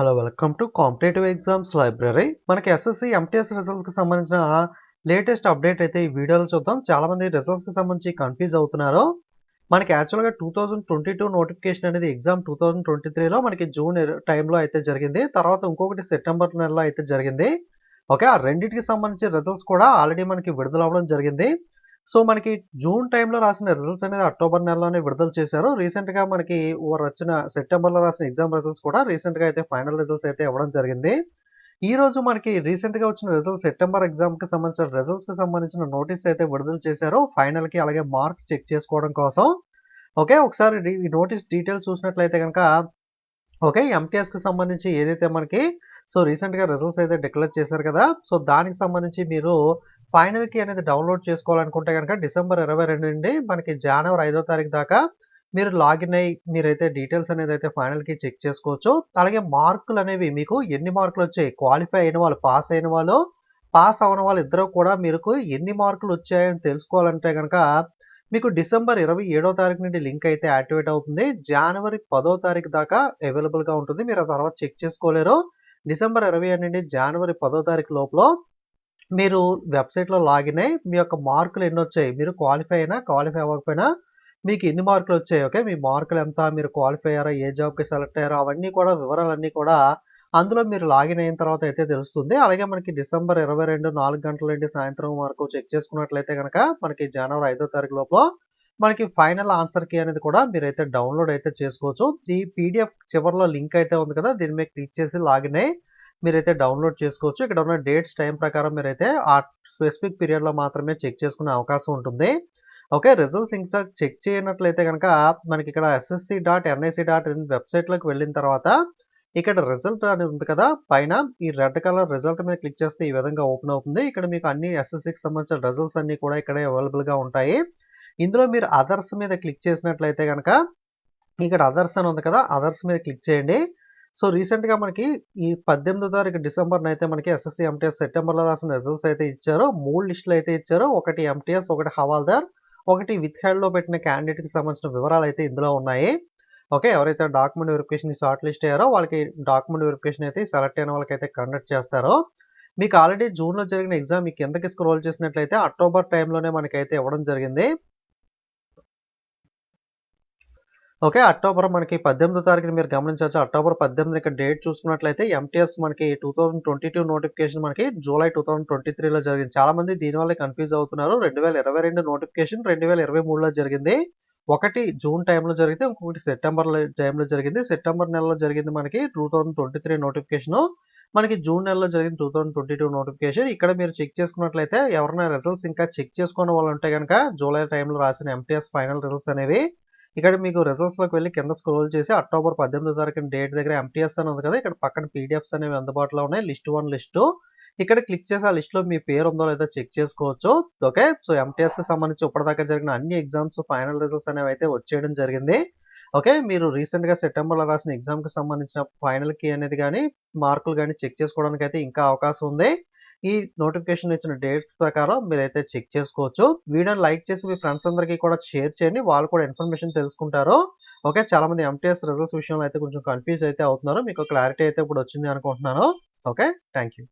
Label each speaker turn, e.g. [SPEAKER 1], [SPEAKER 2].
[SPEAKER 1] Hello welcome to competitive exams library. మనకి SSC MTS రిజల్ట్స్కి సంబంధించిన latest update అయితే ఈ వీడియోలో చూద్దాం. చాలామంది రిజల్ట్స్కి సంబంధించి కన్ఫ్యూజ్ అవుతున్నారు. మనకి యాక్చువల్గా 2022 నోటిఫికేషన్ అనేది ఎగ్జామ్ 2023లో మనకి జూన్ టైంలో అయితే జరిగింది. తర్వాత ఇంకొకటి సెప్టెంబర్ నెలలో అయితే జరిగింది. ఓకే, ఆ రెండింటికి సంబంధించి రిజల్ట్స్ కూడా ఆల్రెడీ మనకి విడుదల అవ్వడం జరిగింది. సో మనకి జూన్ టైంలో రాసిన రిజల్ట్స్ అనేది అక్టోబర్ నెలలోనే విడుదల చేశారు. రీసెంట్గా మనకి వచ్చిన సెప్టెంబర్లో రాసిన ఎగ్జామ్ రిజల్ట్స్ కూడా రీసెంట్గా అయితే ఫైనల్ రిజల్ట్స్ అయితే ఇవ్వడం జరిగింది. ఈ రోజు మనకి రీసెంట్గా వచ్చిన రిజల్ట్స్ సెప్టెంబర్ ఎగ్జామ్కి సంబంధించిన రిజల్ట్స్కి సంబంధించిన నోటీస్ అయితే విడుదల చేశారు ఫైనల్కి, అలాగే మార్క్స్ చెక్ చేసుకోవడం కోసం. ఓకే, ఒకసారి ఈ నోటీస్ డీటెయిల్స్ చూసినట్లయితే కనుక ఓకే, ఎంటీఎస్కి సంబంధించి ఏదైతే మనకి రీసెంట్గా రిజల్ట్స్ అయితే డిక్లేర్ చేశారు కదా, సో దానికి సంబంధించి మీరు ఫైనల్కి అనేది డౌన్లోడ్ చేసుకోవాలనుకుంటే కనుక డిసెంబర్ 22 నుండి మనకి జనవరి 5వ తారీఖు దాకా మీరు లాగిన్ అయ్యి మీరైతే డీటెయిల్స్ అనేది అయితే ఫైనల్కి చెక్ చేసుకోవచ్చు. అలాగే మార్కులు అనేవి మీకు ఎన్ని మార్కులు వచ్చాయి, క్వాలిఫై అయిన వాళ్ళు, పాస్ అయిన వాళ్ళు, పాస్ అవ్వని వాళ్ళు ఇద్దరు కూడా మీకు ఎన్ని మార్కులు వచ్చాయని తెలుసుకోవాలంటే కనుక మీకు డిసెంబర్ 27వ తారీఖు నుండి లింక్ అయితే యాక్టివేట్ అవుతుంది. జనవరి 10వ తారీఖు దాకా అవైలబుల్గా ఉంటుంది. మీరు ఆ తర్వాత చెక్ చేసుకోలేరు. డిసెంబర్ 27 నుండి జనవరి 10వ తారీఖు లోపల మీరు వెబ్సైట్లో లాగిన్ అయ్యి మీ యొక్క మార్కులు ఎన్ని వచ్చాయి, మీరు క్వాలిఫై అయినా క్వాలిఫై అవ్వకపోయినా మీకు ఎన్ని మార్కులు వచ్చాయి, ఓకే మీ మార్కులు ఎంత, మీరు క్వాలిఫై అయ్యారా, ఏ జాబ్కి సెలెక్ట్ అయ్యారో అవన్నీ కూడా వివరాలన్నీ కూడా అందులో మీరు లాగిన్ అయిన తర్వాత అయితే తెలుస్తుంది. అలాగే మనకి డిసెంబర్ 22 4 గంటల నుండి సాయంత్రం వరకు చెక్ చేసుకున్నట్లయితే కనుక మనకి జనవరి 5వ తారీఖు లోపల మనకి ఫైనల్ ఆన్సర్ కీ అనేది కూడా మీరైతే డౌన్లోడ్ అయితే చేసుకోవచ్చు. ఈ పీడిఎఫ్ చివరిలో లింక్ అయితే ఉంది కదా, దీని మీద క్లిక్ చేసి లాగిన్ అయ్యి మీరైతే డౌన్లోడ్ చేసుకోవచ్చు. ఇక్కడ ఉన్న డేట్స్ టైం ప్రకారం మీరైతే ఆ స్పెసిఫిక్ పీరియడ్లో మాత్రమే చెక్ చేసుకునే అవకాశం ఉంటుంది. ఓకే, రిజల్ట్స్ ఇంకా చెక్ చేయనట్లయితే కనుక మనకి ఇక్కడ ssc.nic.in వెబ్సైట్లోకి వెళ్ళిన తర్వాత ఇక్కడ రిజల్ట్ అనేది ఉంది కదా పైన, ఈ రెడ్ కలర్ రిజల్ట్ మీద క్లిక్ చేస్తే ఈ విధంగా ఓపెన్ అవుతుంది. ఇక్కడ మీకు అన్ని ఎస్ఎస్సికి సంబంధించిన రిజల్ట్స్ అన్ని కూడా ఇక్కడే అవైలబుల్గా ఉంటాయి. ఇందులో మీరు అదర్స్ మీద క్లిక్ చేసినట్లయితే కనుక ఇక్కడ అదర్స్ అని ఉంది కదా, అదర్స్ మీద క్లిక్ చేయండి. సో రీసెంట్గా మనకి ఈ 18వ తారీఖు డిసెంబర్ అయితే మనకి ఎస్ఎస్సి ఎంటీఎస్ సెప్టెంబర్లో రాసిన రిజల్ట్స్ అయితే ఇచ్చారు. 3 లిస్టులు అయితే ఇచ్చారు. ఒకటి ఎంటీఎస్, ఒకటి హవాల్దార్, ఒకటి విత్ హెల్డ్లో పెట్టిన క్యాండిడేట్కి సంబంధించిన వివరాలు అయితే ఇందులో ఉన్నాయి. ఓకే, ఎవరైతే డాక్యుమెంట్ వెరిఫికేషన్ షార్ట్ లిస్ట్ అయ్యారో వాళ్ళకి డాక్యుమెంట్ వెరిఫికేషన్ అయితే సెలెక్ట్ అయిన వాళ్ళకైతే కండక్ట్ చేస్తారో. మీకు ఆల్రెడీ జూన్లో జరిగిన ఎగ్జామ్ మీకు కిందకి స్క్రోల్ చేసినట్లయితే అక్టోబర్ టైంలోనే మనకైతే ఇవ్వడం జరిగింది. ఓకే, అక్టోబర్ మనకి 18వ తారీఖున మీరు గమనించవచ్చు. అక్టోబర్ 18 ఇక్కడ డేట్ చూసుకున్నట్లయితే ఎంటీఎస్ మనకి 2022 నోటిఫికేషన్ మనకి జూలై 2023లో జరిగింది. చాలా మంది దీనివల్ల కన్ఫ్యూజ్ అవుతున్నారు. 2022 నోటిఫికేషన్ 2023లో జరిగింది. ఒకటి జూన్ టైంలో జరిగితే ఇంకొకటి సెప్టెంబర్ టైంలో జరిగింది. సెప్టెంబర్ నెలలో జరిగింది మనకి 2023 నోటిఫికేషన్, మనకి జూన్ నెలలో జరిగింది 2022 నోటిఫికేషన్. ఇక్కడ మీరు చెక్ చేసుకున్నట్లయితే ఎవరైనా రిజల్ట్స్ ఇంకా చెక్ చేసుకునే వాళ్ళు ఉంటే కనుక జూలై టైంలో రాసిన ఎంటీఎస్ ఫైనల్ రిజల్ట్స్ అనేవి ఇక్కడ మీకు రిజల్ట్స్లోకి వెళ్ళి కింద స్క్రోల్ చేసి అక్టోబర్ 18వ తారీఖున డేట్ దగ్గర ఎంటీఎస్ అని ఉంది కదా, ఇక్కడ పక్కన పీడిఎఫ్స్ అనేవి అందుబాటులో ఉన్నాయి. లిస్ట్ 1 లిస్టు ఇక్కడ క్లిక్ చేసి ఆ లిస్ట్లో మీ పేరు ఉందో లేదో చెక్ చేసుకోవచ్చు. ఓకే, సో ఎంటీఎస్కి సంబంధించి ఇప్పటిదాకా జరిగిన అన్ని ఎగ్జామ్స్ ఫైనల్ రిజల్ట్స్ అనేవి అయితే వచ్చేయడం జరిగింది. ఓకే, మీరు రీసెంట్గా సెప్టెంబర్లో రాసిన ఎగ్జామ్కి సంబంధించిన ఫైనల్ కీ అనేది కానీ మార్కులు కానీ చెక్ చేసుకోవడానికి అయితే ఇంకా అవకాశం ఉంది. ఈ నోటిఫికేషన్ ఇచ్చిన డేట్ ప్రకారం మీరైతే చెక్ చేసుకోవచ్చు. వీడియోని లైక్ చేసి మీ ఫ్రెండ్స్ అందరికీ కూడా షేర్ చేయండి, వాళ్ళు కూడా ఇన్ఫర్మేషన్ తెలుసుకుంటారు. ఓకే, చాలా మంది ఎంటీఎస్ రిజల్ట్స్ విషయంలో అయితే కొంచెం కన్ఫ్యూజ్ అయితే అవుతున్నారు. మీకు క్లారిటీ అయితే ఇప్పుడు వచ్చింది అనుకుంటున్నాను. Okay, thank you.